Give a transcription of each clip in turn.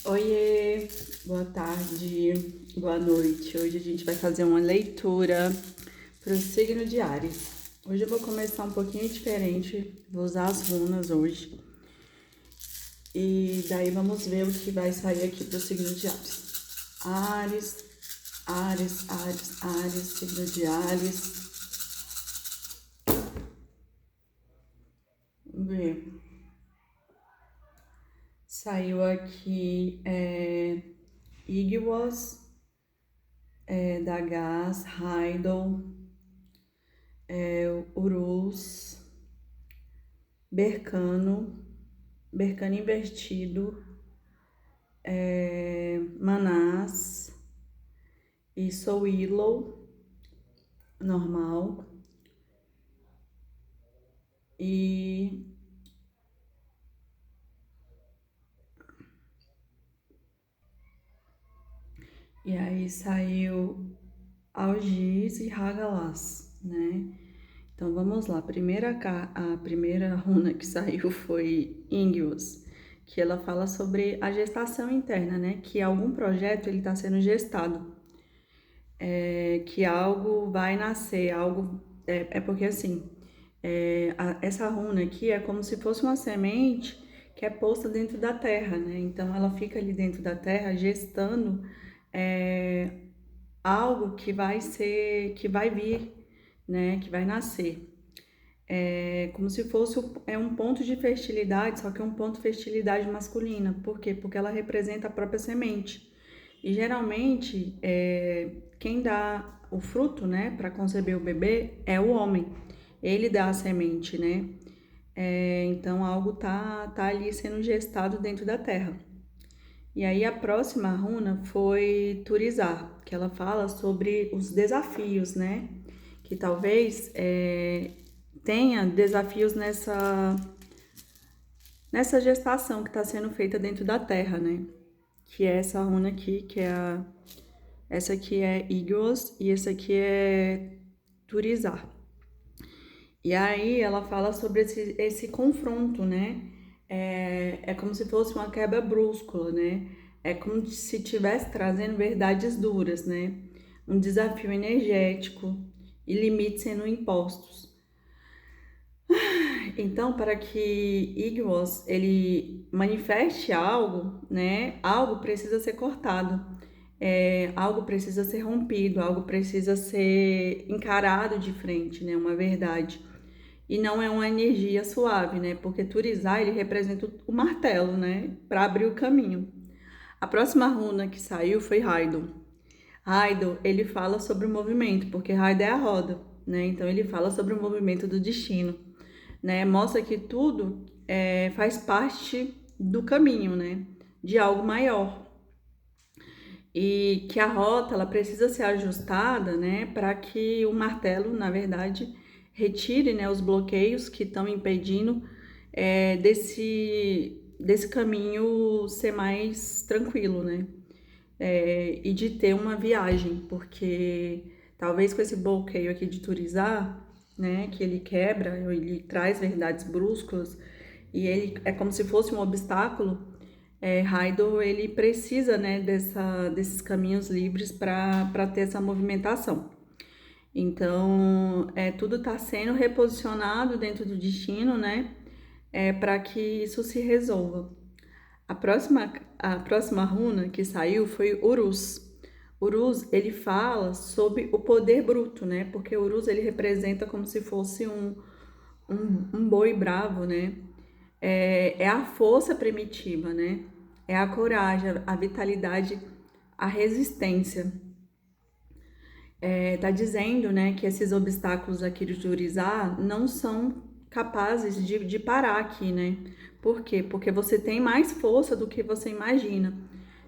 Oiê, boa tarde, boa noite. Hoje a gente vai fazer uma leitura para o signo de Áries. Hoje eu vou começar um pouquinho diferente, vou usar as runas hoje. E daí vamos ver o que vai sair aqui para o signo de Áries. Áries, Áries, Áries, Áries, signo de Áries. Vamos ver. Saiu aqui Igwas, da Gás, Heidel, Urus, Bercano, Bercano invertido, Manás e Soul Willow, normal. E aí saiu Algiz e Hagalaz, né? Então vamos lá. A primeira runa que saiu foi Ingios, que ela fala sobre a gestação interna, né? Que algum projeto ele está sendo gestado, que algo vai nascer, algo porque assim, essa runa aqui é como se fosse uma semente que é posta dentro da terra, né? Então ela fica ali dentro da terra gestando algo que vai ser, que vai vir, né? Que vai nascer. É como se fosse um ponto de fertilidade, só que é um ponto de fertilidade masculina. Por quê? Porque ela representa a própria semente. E geralmente, quem dá o fruto, né, para conceber o bebê é o homem. Ele dá a semente, né? Então algo tá ali sendo gestado dentro da terra. E aí a próxima runa foi Turizar, que ela fala sobre os desafios, né? Que talvez tenha desafios nessa gestação que está sendo feita dentro da terra, né? Que é essa runa aqui, essa aqui é Igos e essa aqui é Turizar. E aí ela fala sobre esse confronto, né? É como se fosse uma quebra brusca, né? É como se estivesse trazendo verdades duras, né? Um desafio energético e limites sendo impostos. Então, para que Ignos ele manifeste algo, né? Algo precisa ser cortado, algo precisa ser rompido, algo precisa ser encarado de frente, né? Uma verdade. E não é uma energia suave, né? Porque Turizai, ele representa o martelo, né? Para abrir o caminho. A próxima runa que saiu foi Raidon. Raidon, ele fala sobre o movimento, porque Raidon é a roda, né? Então ele fala sobre o movimento do destino, né? Mostra que tudo faz parte do caminho, né? De algo maior. E que a rota, ela precisa ser ajustada, né? Para que o martelo, na verdade, retire, né, os bloqueios que estão impedindo desse caminho ser mais tranquilo, né? E de ter uma viagem, porque talvez com esse bloqueio aqui de turizar, né, que ele quebra, ele traz verdades bruscas e ele é como se fosse um obstáculo. Haido ele precisa, né, desses caminhos livres para ter essa movimentação. Então, tudo está sendo reposicionado dentro do destino, né, para que isso se resolva. A próxima runa que saiu foi Urus. Urus, ele fala sobre o poder bruto, né? Porque Urus, ele representa como se fosse um boi bravo, né? É a força primitiva, né? É a coragem, a vitalidade, a resistência. Tá dizendo, né, que esses obstáculos aqui de Jurizá não são capazes de parar aqui, né? Por quê? Porque você tem mais força do que você imagina,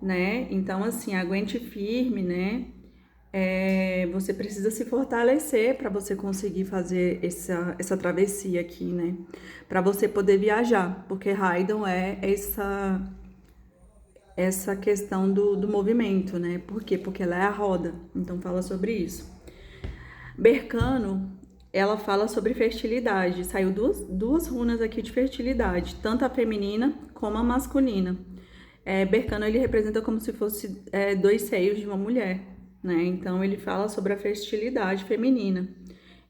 né? Então, assim, aguente firme, né? Você precisa se fortalecer para você conseguir fazer essa travessia aqui, né? Para você poder viajar, porque Haydn é essa questão do movimento, né? Por quê? Porque ela é a roda, então fala sobre isso. Bercano, ela fala sobre fertilidade. Saiu duas runas aqui de fertilidade, tanto a feminina como a masculina. Berkano, ele representa como se fosse dois seios de uma mulher, né? Então, ele fala sobre a fertilidade feminina.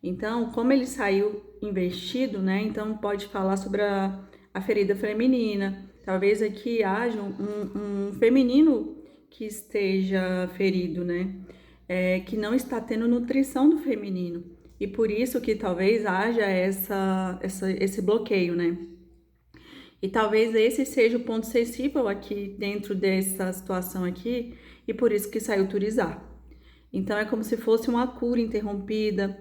Então, como ele saiu investido, né? Então, pode falar sobre a ferida feminina. Talvez aqui haja um feminino que esteja ferido, né? Que não está tendo nutrição do feminino. E por isso que talvez haja esse bloqueio, né? E talvez esse seja o ponto sensível aqui dentro dessa situação aqui, e por isso que saiu Turizar. Então é como se fosse uma cura interrompida,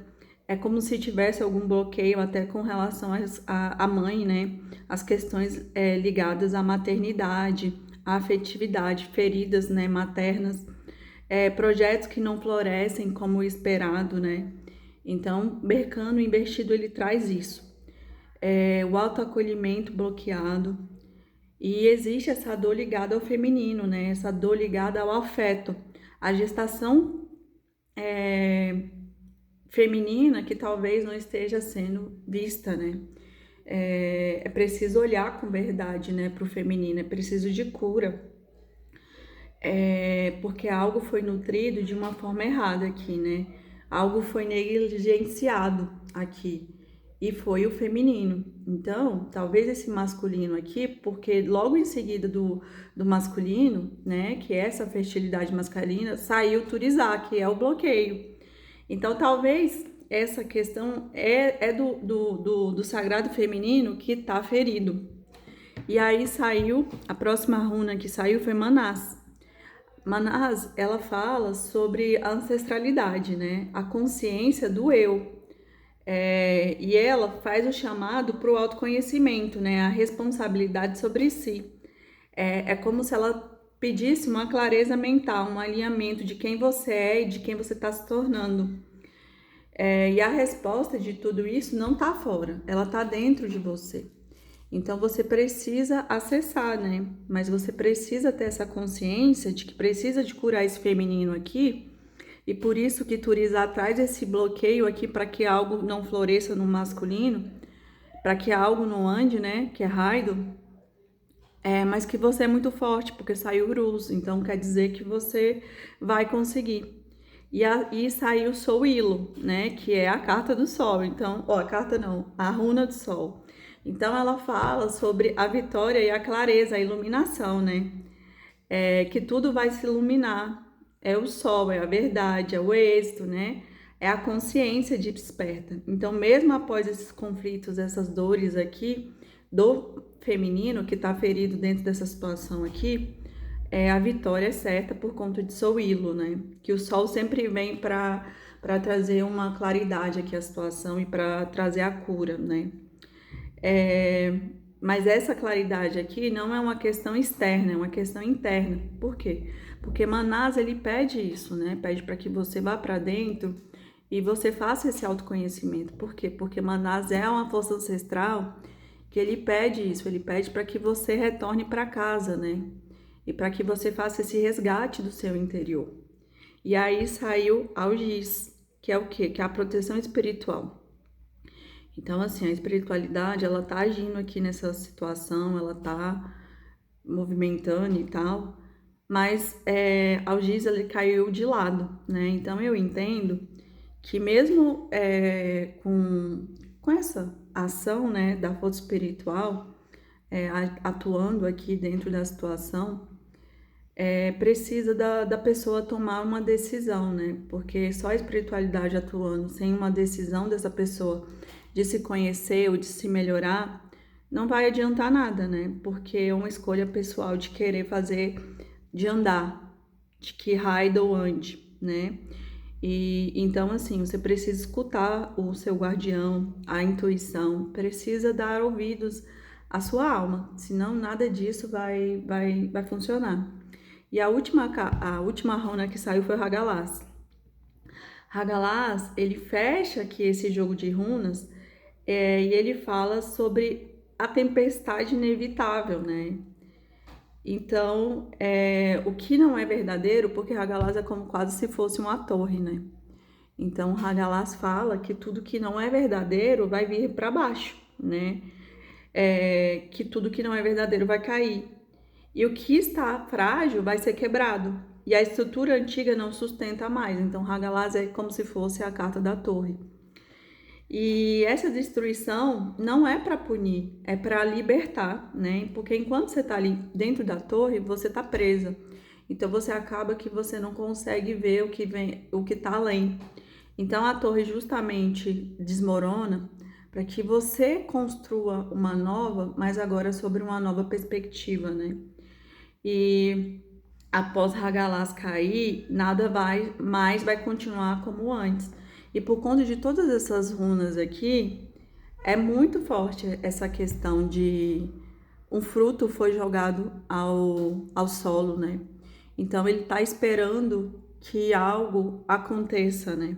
é como se tivesse algum bloqueio até com relação à mãe, né? As questões ligadas à maternidade, à afetividade, feridas, né, maternas, projetos que não florescem como esperado, né? Então, Berkano investido ele traz isso. O autoacolhimento bloqueado, e existe essa dor ligada ao feminino, né? Essa dor ligada ao afeto. A gestação feminina que talvez não esteja sendo vista, né? É preciso olhar com verdade, né, para o feminino, é preciso de cura, porque algo foi nutrido de uma forma errada aqui, né? Algo foi negligenciado aqui e foi o feminino. Então, talvez esse masculino aqui, porque logo em seguida do masculino, né, que é essa fertilidade masculina, saiu o Turizar, que é o bloqueio. Então, talvez essa questão é do sagrado feminino que está ferido. E aí saiu, a próxima runa que saiu foi Manás. Manás, ela fala sobre a ancestralidade, né? A consciência do eu. E ela faz o chamado para o autoconhecimento, né? A responsabilidade sobre si. É como se ela pedisse uma clareza mental, um alinhamento de quem você é e de quem você está se tornando. E a resposta de tudo isso não está fora, ela está dentro de você. Então você precisa acessar, né? Mas você precisa ter essa consciência de que precisa de curar esse feminino aqui. E por isso que Turizar traz esse bloqueio aqui para que algo não floresça no masculino, para que algo não ande, né? Que é Raido. Mas que você é muito forte, porque saiu Urus, então quer dizer que você vai conseguir. E saiu Souilo, né? Que é a carta do sol. Então, a carta não, a runa do sol. Então ela fala sobre a vitória e a clareza, a iluminação, né? Que tudo vai se iluminar. É o sol, é a verdade, é o êxito, né? É a consciência de desperta. Então, mesmo após esses conflitos, essas dores aqui, do feminino que está ferido dentro dessa situação aqui, a vitória é certa por conta de Souilo, né? Que o sol sempre vem para trazer uma claridade aqui à situação e para trazer a cura, né? Mas essa claridade aqui não é uma questão externa, é uma questão interna. Por quê? Porque Manás, ele pede isso, né? Pede para que você vá para dentro e você faça esse autoconhecimento. Por quê? Porque Manás é uma força ancestral que ele pede isso, ele pede para que você retorne para casa, né? E para que você faça esse resgate do seu interior. E aí saiu Algiz, que é o quê? Que é a proteção espiritual. Então, assim, a espiritualidade, ela tá agindo aqui nessa situação, ela tá movimentando e tal, mas Algiz, ele caiu de lado, né? Então, eu entendo que mesmo com essa ação, né, da força espiritual, atuando aqui dentro da situação, precisa da pessoa tomar uma decisão, né? Porque só a espiritualidade atuando sem uma decisão dessa pessoa de se conhecer ou de se melhorar, não vai adiantar nada, né? Porque é uma escolha pessoal de querer fazer, de andar, de que Heidel ande, né? E então, assim, você precisa escutar o seu guardião, a intuição, precisa dar ouvidos à sua alma, senão nada disso vai funcionar. E a última runa que saiu foi o Hagalaz. Hagalaz, ele fecha aqui esse jogo de runas e ele fala sobre a tempestade inevitável, né? Então, o que não é verdadeiro, porque Hagalaz é como quase se fosse uma torre, né? Então, Hagalaz fala que tudo que não é verdadeiro vai vir para baixo, né? Que tudo que não é verdadeiro vai cair. E o que está frágil vai ser quebrado. E a estrutura antiga não sustenta mais. Então, Hagalaz é como se fosse a carta da torre. E essa destruição não é para punir, é para libertar, né? Porque enquanto você está ali dentro da torre, você está presa. Então você acaba que você não consegue ver o que vem, o que está além. Então a torre justamente desmorona para que você construa uma nova, mas agora sobre uma nova perspectiva, né? E após Hagalaz cair, nada vai continuar como antes. E por conta de todas essas runas aqui, é muito forte essa questão de um fruto foi jogado ao solo, né? Então ele está esperando que algo aconteça, né?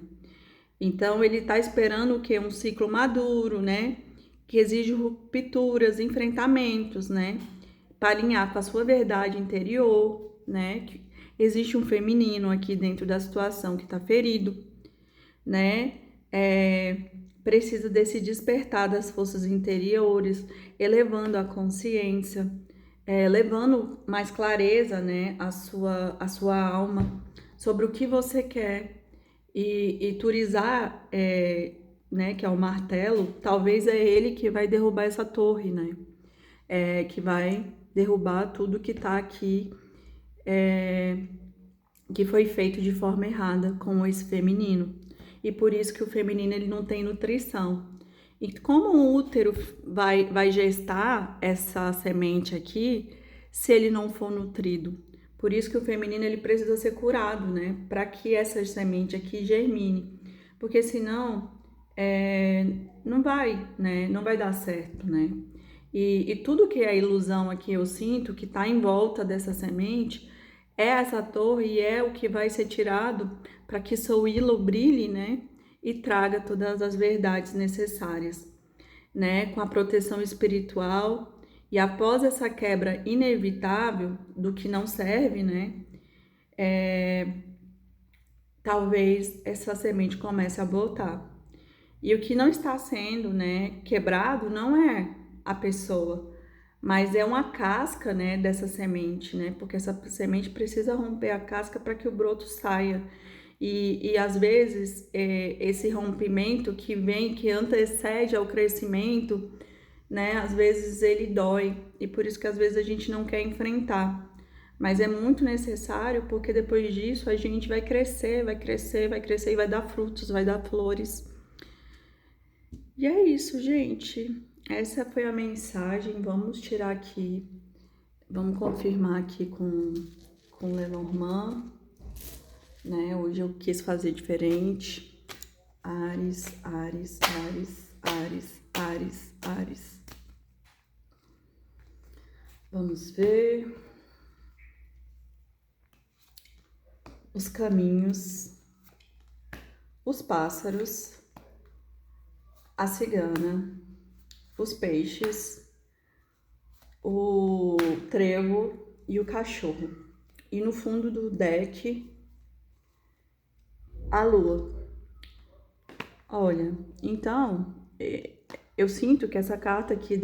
Então ele está esperando o quê? Um ciclo maduro, né? Que exige rupturas, enfrentamentos, né? Para alinhar com a sua verdade interior, né? Que existe um feminino aqui dentro da situação que está ferido, né? Precisa desse despertar das forças interiores, elevando a consciência, levando mais clareza, né? A sua alma sobre o que você quer e Turizar, né? Que é o martelo, talvez é ele que vai derrubar essa torre, né? Que vai derrubar tudo que está aqui, que foi feito de forma errada com esse feminino. E por isso que o feminino ele não tem nutrição. E como o útero vai gestar essa semente aqui, se ele não for nutrido? Por isso que o feminino ele precisa ser curado, né? Para que essa semente aqui germine. Porque senão não vai, né? Não vai dar certo, né? E tudo que é ilusão aqui eu sinto que está em volta dessa semente é essa torre e é o que vai ser tirado para que seu hilo brilhe, né? E traga todas as verdades necessárias, né? Com a proteção espiritual. E após essa quebra inevitável do que não serve, né? Talvez essa semente comece a voltar. E o que não está sendo, né, quebrado não é a pessoa, mas é uma casca, né, dessa semente, né? Porque essa semente precisa romper a casca para que o broto saia. E às vezes esse rompimento que vem, que antecede ao crescimento, né? Às vezes ele dói e por isso que às vezes a gente não quer enfrentar. Mas é muito necessário porque depois disso a gente vai crescer, vai crescer, vai crescer e vai dar frutos, vai dar flores. E é isso, gente. Essa foi a mensagem. Vamos tirar aqui, vamos confirmar aqui com Lenormand, né? Hoje eu quis fazer diferente. Áries, Áries, Áries, Áries, Áries, Áries. Vamos ver os caminhos, os pássaros, a cigana, os peixes, o trevo e o cachorro. E no fundo do deck, a lua. Olha, então, eu sinto que essa carta aqui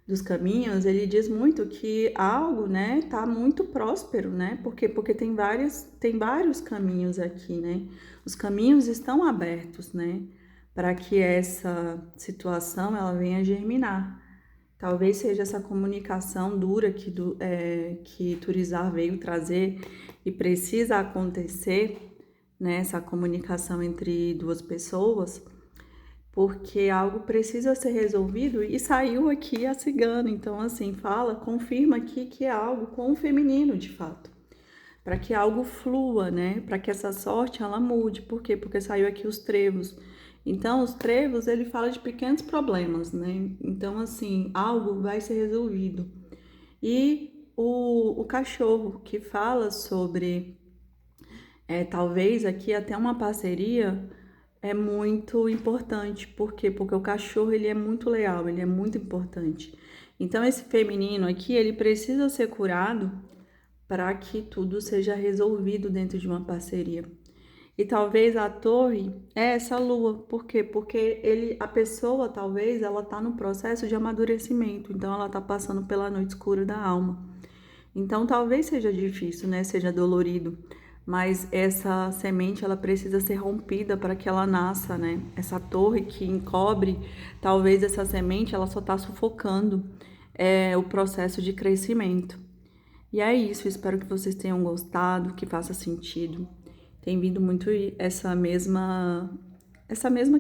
dos caminhos, ele diz muito que algo, né, tá muito próspero, né? Porque tem vários caminhos aqui, né? Os caminhos estão abertos, né? Para que essa situação ela venha germinar. Talvez seja essa comunicação dura que Turizar veio trazer e precisa acontecer, né? Essa comunicação entre duas pessoas, porque algo precisa ser resolvido e saiu aqui a cigana. Então, assim, confirma aqui que é algo com o feminino, de fato. Para que algo flua, né? Para que essa sorte ela mude. Por quê? Porque saiu aqui os trevos. Então, os trevos, ele fala de pequenos problemas, né? Então, assim, algo vai ser resolvido. E o cachorro, que fala sobre, talvez aqui até uma parceria, é muito importante. Por quê? Porque o cachorro, ele é muito leal, ele é muito importante. Então, esse feminino aqui, ele precisa ser curado para que tudo seja resolvido dentro de uma parceria. E talvez a torre é essa lua. Por quê? Porque a pessoa, talvez, ela tá no processo de amadurecimento. Então, ela tá passando pela noite escura da alma. Então, talvez seja difícil, né? Seja dolorido, mas essa semente ela precisa ser rompida para que ela nasça, né? Essa torre que encobre, talvez essa semente ela só está sufocando o processo de crescimento. E é isso, espero que vocês tenham gostado, que faça sentido. Tem vindo muito essa mesma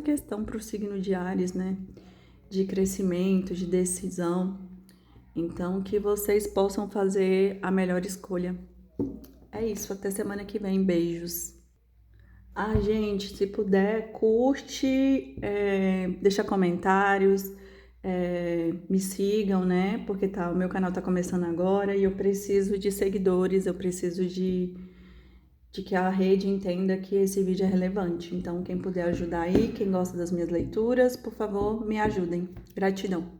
questão para o signo de Áries, né? De crescimento, de decisão. Então, que vocês possam fazer a melhor escolha. É isso, até semana que vem. Beijos. Ah, gente, se puder, curte, deixa comentários, me sigam, né? Porque o meu canal tá começando agora e eu preciso de seguidores, eu preciso de que a rede entenda que esse vídeo é relevante. Então, quem puder ajudar aí, quem gosta das minhas leituras, por favor, me ajudem. Gratidão.